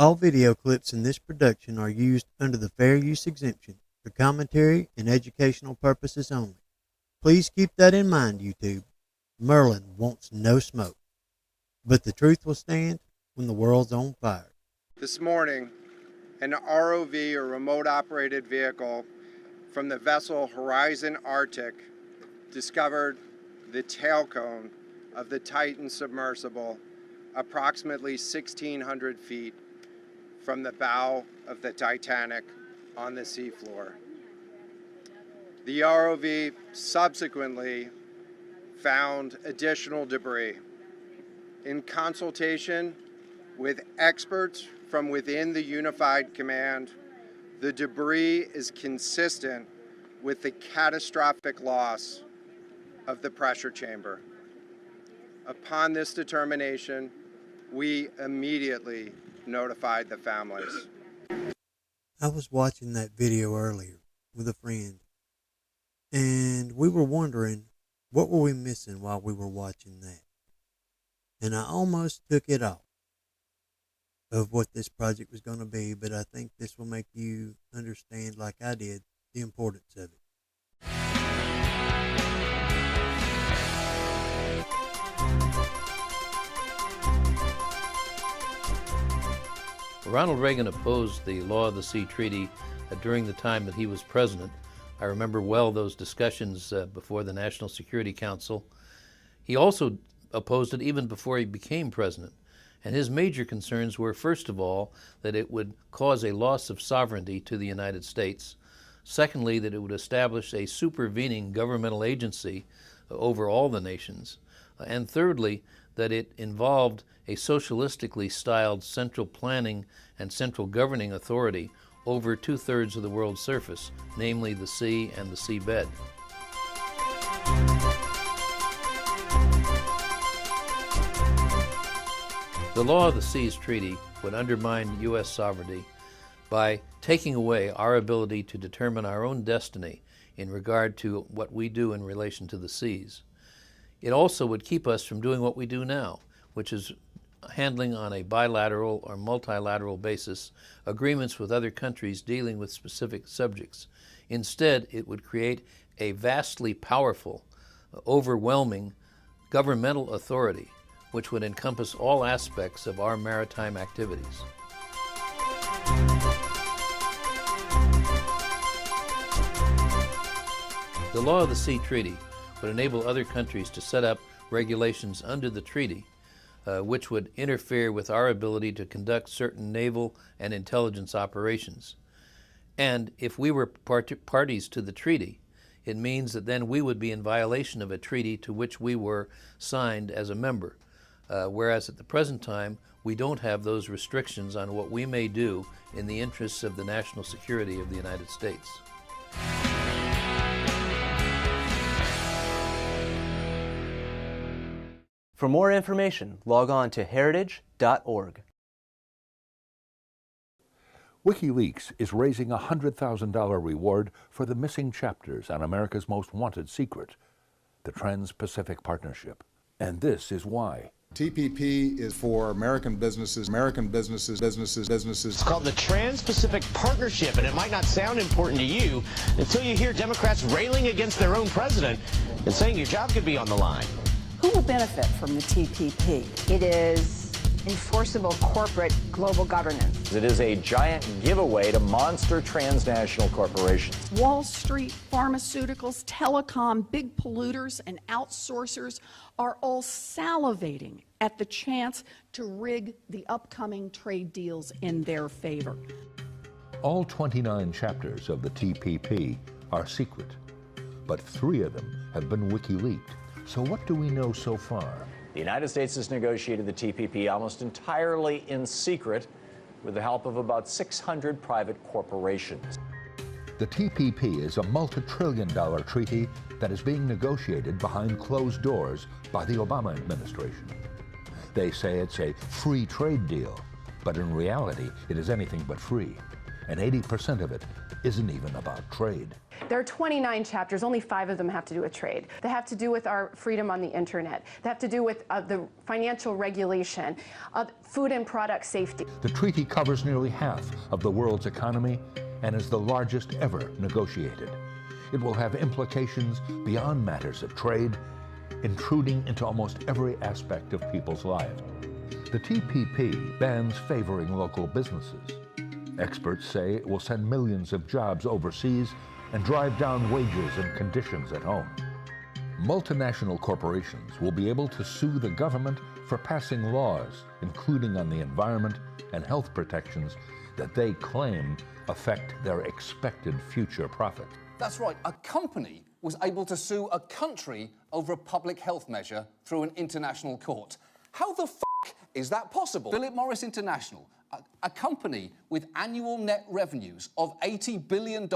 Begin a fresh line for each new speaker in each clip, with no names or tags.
All video clips in this production are used under the fair use exemption for commentary and educational purposes only. Please keep that in mind, YouTube. Merlin wants no smoke, but the truth will stand when the world's on fire.
This morning, an ROV, or remote operated vehicle, from the vessel Horizon Arctic discovered the tail cone of the Titan submersible approximately 1,600 feet from the bow of the Titanic on the seafloor. The ROV subsequently found additional debris. In consultation with experts from within the Unified Command, the debris is consistent with the catastrophic loss of the pressure chamber. Upon this determination, we immediately notified the families.
I was watching that video earlier with a friend, and we were wondering what were we missing while we were watching that. And I almost took it off of what this project was going to be, but I think this will make you understand, like I did, the importance of it.
Ronald Reagan opposed the Law of the Sea Treaty during the time that he was president. I remember well those discussions before the National Security Council. He also opposed it even before he became president. And his major concerns were, first of all, that it would cause a loss of sovereignty to the United States. Secondly, that it would establish a supervening governmental agency over all the nations. And thirdly, that it involved a socialistically styled central planning and central governing authority over 2/3 of the world's surface, namely the sea and the seabed. The Law of the Seas Treaty would undermine U.S. sovereignty by taking away our ability to determine our own destiny in regard to what we do in relation to the seas. It also would keep us from doing what we do now, which is handling on a bilateral or multilateral basis agreements with other countries dealing with specific subjects. Instead, it would create a vastly powerful, overwhelming governmental authority which would encompass all aspects of our maritime activities. The Law of the Sea Treaty would enable other countries to set up regulations under the treaty which would interfere with our ability to conduct certain naval and intelligence operations. And if we were parties to the treaty, it means that then we would be in violation of a treaty to which we were signed as a member. Whereas at the present time, we don't have those restrictions on what we may do in the interests of the national security of the United States.
For more information, log on to heritage.org.
WikiLeaks is raising a $100,000 reward for the missing chapters on America's most wanted secret, the Trans-Pacific Partnership. And this is why.
TPP is for American businesses.
It's called the Trans-Pacific Partnership, and it might not sound important to you until you hear Democrats railing against their own president and saying your job could be on the line.
Who will benefit from the TPP?
It is enforceable corporate global governance.
It is a giant giveaway to monster transnational corporations.
Wall Street, pharmaceuticals, telecom, big polluters, and outsourcers are all salivating at the chance to rig the upcoming trade deals in their favor.
All 29 chapters of the TPP are secret, but 3 of them have been WikiLeaked. So what do we know so far?
The United States has negotiated the TPP almost entirely in secret with the help of about 600 private corporations.
The TPP is a multi-trillion-dollar treaty that is being negotiated behind closed doors by the Obama administration. They say it's a free trade deal, but in reality, it is anything but free. and 80% of it isn't even about trade.
There are 29 chapters, only 5 of them have to do with trade. They have to do with our freedom on the internet. They have to do with the financial regulation, food and product safety.
The treaty covers nearly half of the world's economy and is the largest ever negotiated. It will have implications beyond matters of trade, intruding into almost every aspect of people's lives. The TPP bans favoring local businesses. Experts say it will send millions of jobs overseas and drive down wages and conditions at home. Multinational corporations will be able to sue the government for passing laws, including on the environment and health protections that they claim affect their expected future profit.
That's right, a company was able to sue a country over a public health measure through an international court. How the f*** is that possible? Philip Morris International, a company with annual net revenues of $80 billion,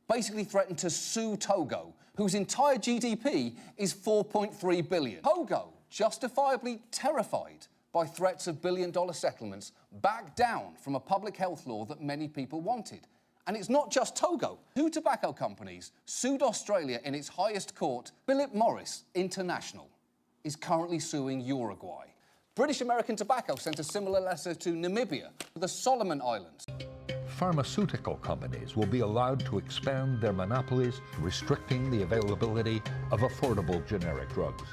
basically threatened to sue Togo, whose entire GDP is $4.3 billion. Togo, justifiably terrified by threats of billion-dollar settlements, backed down from a public health law that many people wanted. And it's not just Togo. 2 tobacco companies sued Australia in its highest court. Philip Morris International is currently suing Uruguay. British American Tobacco sent a similar letter to Namibia, the Solomon Islands.
Pharmaceutical companies will be allowed to expand their monopolies, restricting the availability of affordable generic drugs.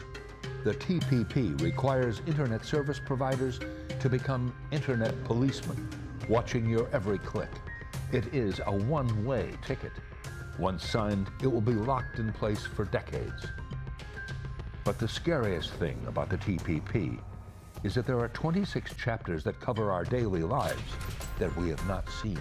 The TPP requires internet service providers to become internet policemen, watching your every click. It is a one-way ticket. Once signed, it will be locked in place for decades. But the scariest thing about the TPP is that there are 26 chapters that cover our daily lives that we have not seen.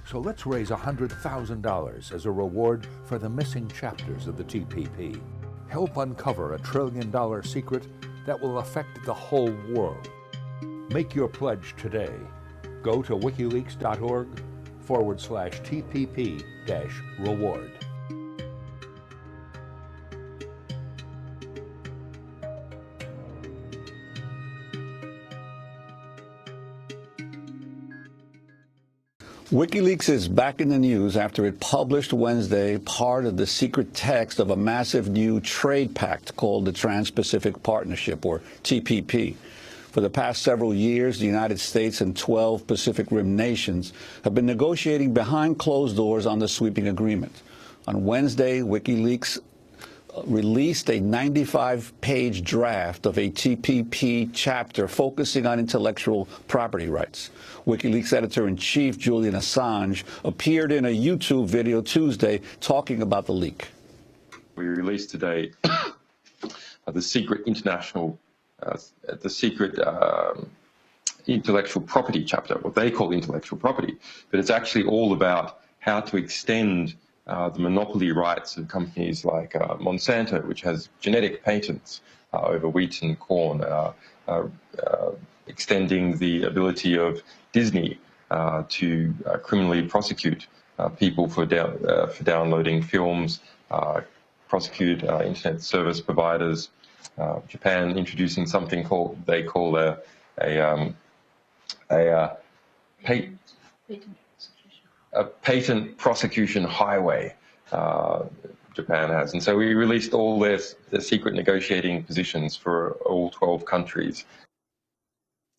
So let's raise $100,000 as a reward for the missing chapters of the TPP. Help uncover a $1 trillion secret that will affect the whole world. Make your pledge today. Go to wikileaks.org/TPP-reward.
WikiLeaks is back in the news after it published Wednesday part of the secret text of a massive new trade pact called the Trans-Pacific Partnership, or TPP. For the past several years, the United States and 12 Pacific Rim nations have been negotiating behind closed doors on the sweeping agreement. On Wednesday, WikiLeaks released a 95-page draft of a TPP chapter focusing on intellectual property rights. WikiLeaks editor-in-chief Julian Assange appeared in a YouTube video Tuesday talking about the leak.
We released today the secret intellectual property chapter, what they call intellectual property, but it's actually all about how to extend the monopoly rights of companies like Monsanto, which has genetic patents over wheat and corn, extending the ability of Disney to criminally prosecute people for downloading films, prosecute internet service providers. Japan introducing something they call a patent prosecution highway. Japan has, and so we released all their secret negotiating positions for all 12 countries.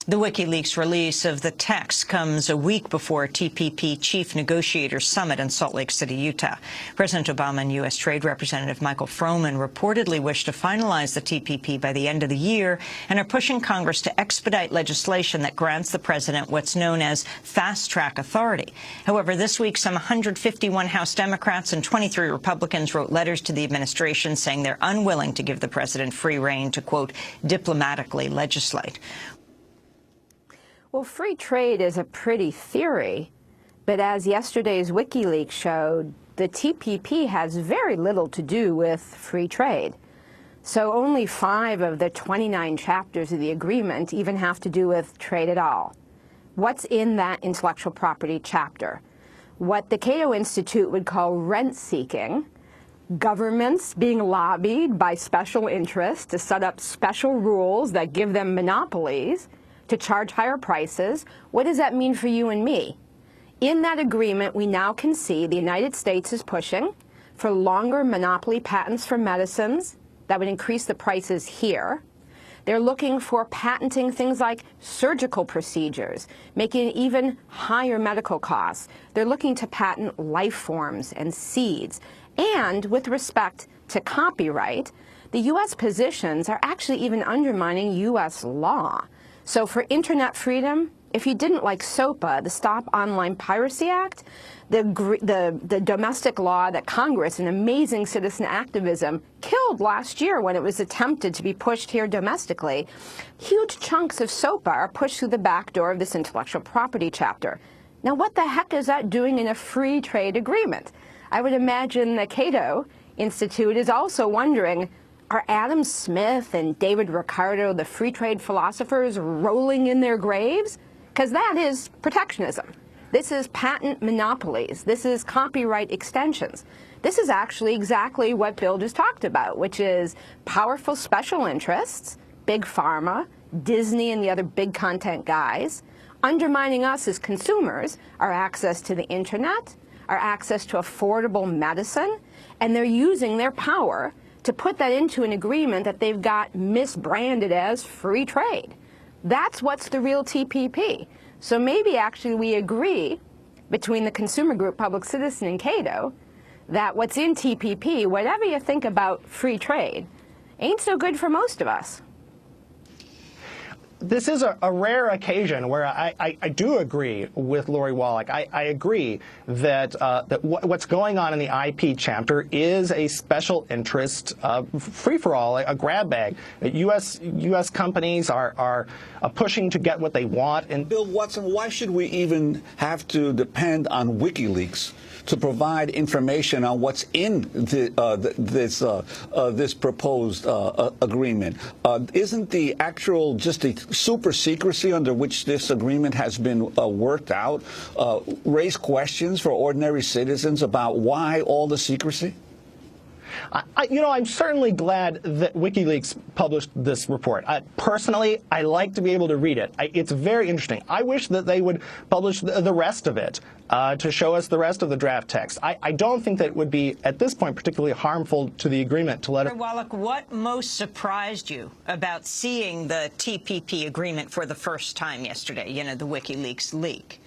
The WikiLeaks release of the text comes a week before TPP Chief Negotiator Summit in Salt Lake City, Utah. President Obama and U.S. Trade Representative Michael Froman reportedly wish to finalize the TPP by the end of the year and are pushing Congress to expedite legislation that grants the president what's known as fast-track authority. However, this week, some 151 House Democrats and 23 Republicans wrote letters to the administration saying they're unwilling to give the president free rein to, quote, diplomatically legislate.
Well, free trade is a pretty theory, but as yesterday's WikiLeaks showed, the TPP has very little to do with free trade. So only 5 of the 29 chapters of the agreement even have to do with trade at all. What's in that intellectual property chapter? What the Cato Institute would call rent-seeking, governments being lobbied by special interests to set up special rules that give them monopolies, to charge higher prices. What does that mean for you and me? In that agreement, we now can see the United States is pushing for longer monopoly patents for medicines that would increase the prices here. They're looking for patenting things like surgical procedures, making even higher medical costs. They're looking to patent life forms and seeds. And with respect to copyright, the U.S. positions are actually even undermining U.S. law. So for internet freedom, if you didn't like SOPA, the Stop Online Piracy Act, the domestic law that Congress, in amazing citizen activism, killed last year when it was attempted to be pushed here domestically, huge chunks of SOPA are pushed through the back door of this intellectual property chapter. Now, what the heck is that doing in a free trade agreement? I would imagine the Cato Institute is also wondering, are Adam Smith and David Ricardo, the free trade philosophers, rolling in their graves? Because that is protectionism. This is patent monopolies. This is copyright extensions. This is actually exactly what Bill just talked about, which is powerful special interests, big pharma, Disney and the other big content guys, undermining us as consumers, our access to the internet, our access to affordable medicine, and they're using their power to put that into an agreement that they've got misbranded as free trade. That's what's the real TPP. So maybe actually we agree between the consumer group, Public Citizen, and Cato that what's in TPP, whatever you think about free trade, ain't so good for most of us.
This is a rare occasion where I do agree with Lori Wallach. I agree that, what's going on in the IP chapter is a special interest free-for-all, a grab bag. U.S. companies are pushing to get what they want. And
Bill Watson, why should we even have to depend on WikiLeaks to provide information on what's in this proposed agreement? Isn't the actual just the super secrecy under which this agreement has been worked out raise questions for ordinary citizens about why all the secrecy?
I'm certainly glad that WikiLeaks published this report. Personally, I like to be able to read it. It's very interesting. I wish that they would publish the rest of it to show us the rest of the draft text. I don't think that it would be, at this point, particularly harmful to the agreement to let it...
Wallach, what most surprised you about seeing the TPP agreement for the first time yesterday, the WikiLeaks leak?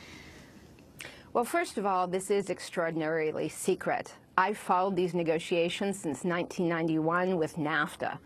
Well, first of all, this is extraordinarily secret. I've followed these negotiations since 1991 with NAFTA.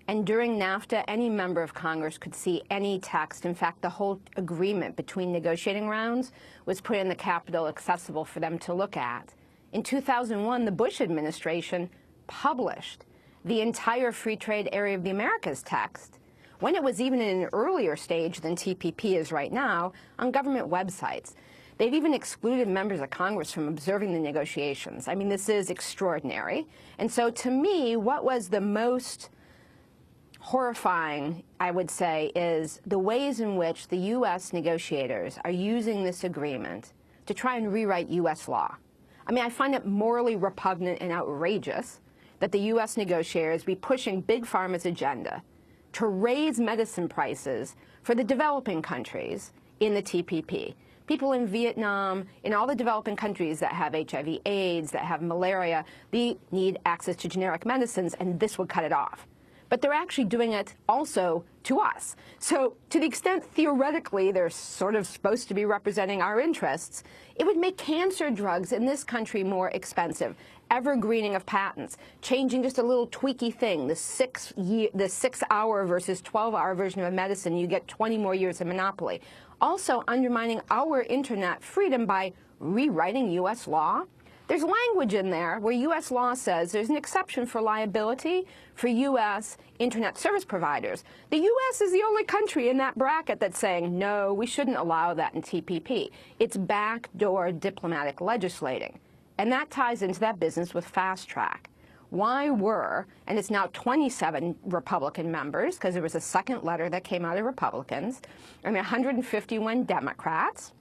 And during NAFTA, any member of Congress could see any text. In fact, the whole agreement between negotiating rounds was put in the Capitol, accessible for them to look at. In 2001, the Bush administration published the entire free trade area of the Americas text, when it was even in an earlier stage than TPP is right now, on government websites. They've even excluded members of Congress from observing the negotiations. I mean, this is extraordinary. And so to me, what was the most horrifying, I would say, is the ways in which the U.S. negotiators are using this agreement to try and rewrite U.S. law. I mean, I find it morally repugnant and outrageous that the U.S. negotiators be pushing Big Pharma's agenda to raise medicine prices for the developing countries in the TPP. People in Vietnam, in all the developing countries that have HIV, AIDS, that have malaria, they need access to generic medicines, and this would cut it off. But they're actually doing it also to us. So to the extent theoretically they're sort of supposed to be representing our interests, it would make cancer drugs in this country more expensive. Evergreening of patents, changing just a little tweaky thing, the 6-hour versus 12-hour version of a medicine, you get 20 more years of monopoly. Also undermining our internet freedom by rewriting U.S. law. There's language in there where U.S. law says there's an exception for liability for U.S. internet service providers. The U.S. is the only country in that bracket that's saying, no, we shouldn't allow that in TPP. It's backdoor diplomatic legislating. And that ties into that business with fast track. Why were, and it's now 27 Republican members, because there was a second letter that came out of Republicans, and 151 Democrats,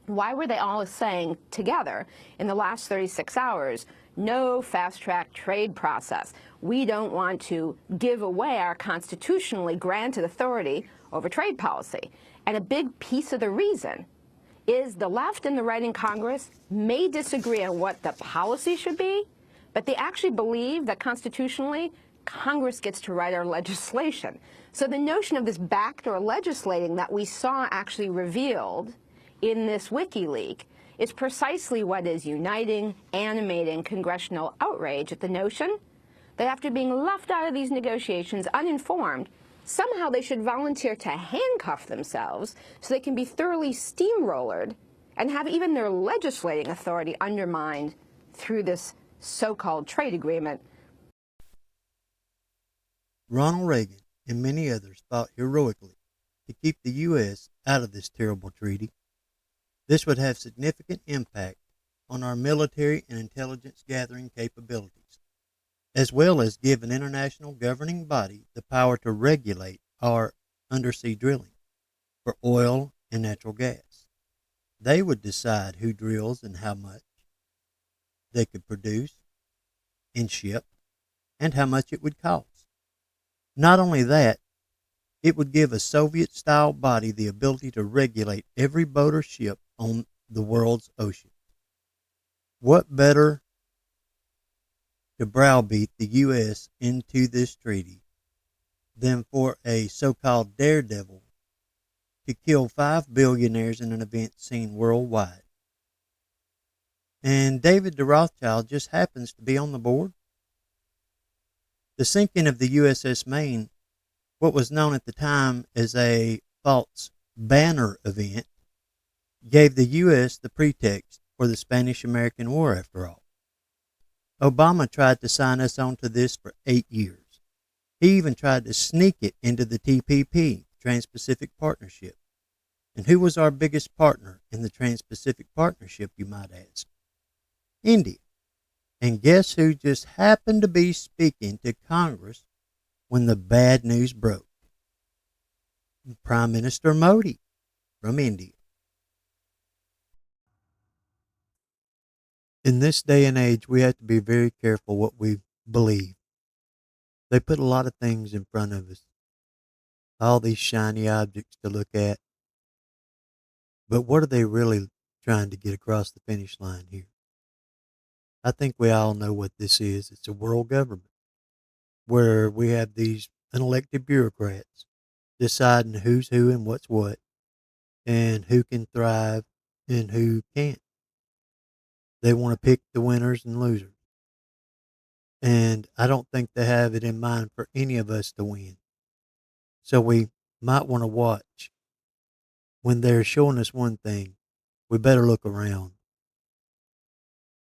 why were they all saying together in the last 36 hours, no fast-track trade process? We don't want to give away our constitutionally granted authority over trade policy. And a big piece of the reason is the left and the right in Congress may disagree on what the policy should be, but they actually believe that constitutionally, Congress gets to write our legislation. So the notion of this backdoor legislating that we saw actually revealed in this WikiLeaks is precisely what is uniting, animating congressional outrage at the notion that after being left out of these negotiations uninformed, somehow they should volunteer to handcuff themselves so they can be thoroughly steamrollered and have even their legislating authority undermined through this so-called trade agreement.
Ronald Reagan and many others fought heroically to keep the U.S. out of this terrible treaty. This would have significant impact on our military and intelligence gathering capabilities, as well as give an international governing body the power to regulate our undersea drilling for oil and natural gas. They would decide who drills and how much they could produce and ship and how much it would cost. Not only that, it would give a Soviet-style body the ability to regulate every boat or ship on the world's oceans. What better to browbeat the U.S. into this treaty than for a so-called daredevil to kill 5 billionaires in an event seen worldwide? And David de Rothschild just happens to be on the board. The sinking of the USS Maine, what was known at the time as a false banner event, gave the U.S. the pretext for the Spanish-American War after all. Obama tried to sign us onto this for 8 years. He even tried to sneak it into the TPP, Trans-Pacific Partnership. And who was our biggest partner in the Trans-Pacific Partnership, you might ask? India. And guess who just happened to be speaking to Congress when the bad news broke? Prime Minister Modi from India. In this day and age, we have to be very careful what we believe. They put a lot of things in front of us, all these shiny objects to look at. But what are they really trying to get across the finish line here? I think we all know what this is. It's a world government where we have these unelected bureaucrats deciding who's who and what's what and who can thrive and who can't. They want to pick the winners and losers. And I don't think they have it in mind for any of us to win. So we might want to watch. When they're showing us one thing, we better look around